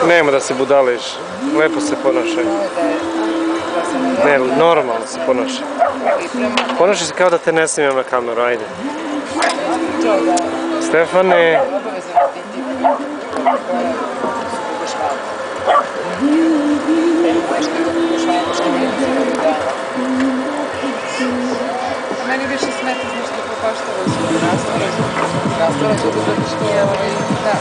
Nema da se budališ, lepo se ponašaj. Ne, normalno se ponašaj. Ponašaj se kao da te ne snimam na kameru, ajde. Stefane! Meni više smeta što popaštava su rastvara su zato što da.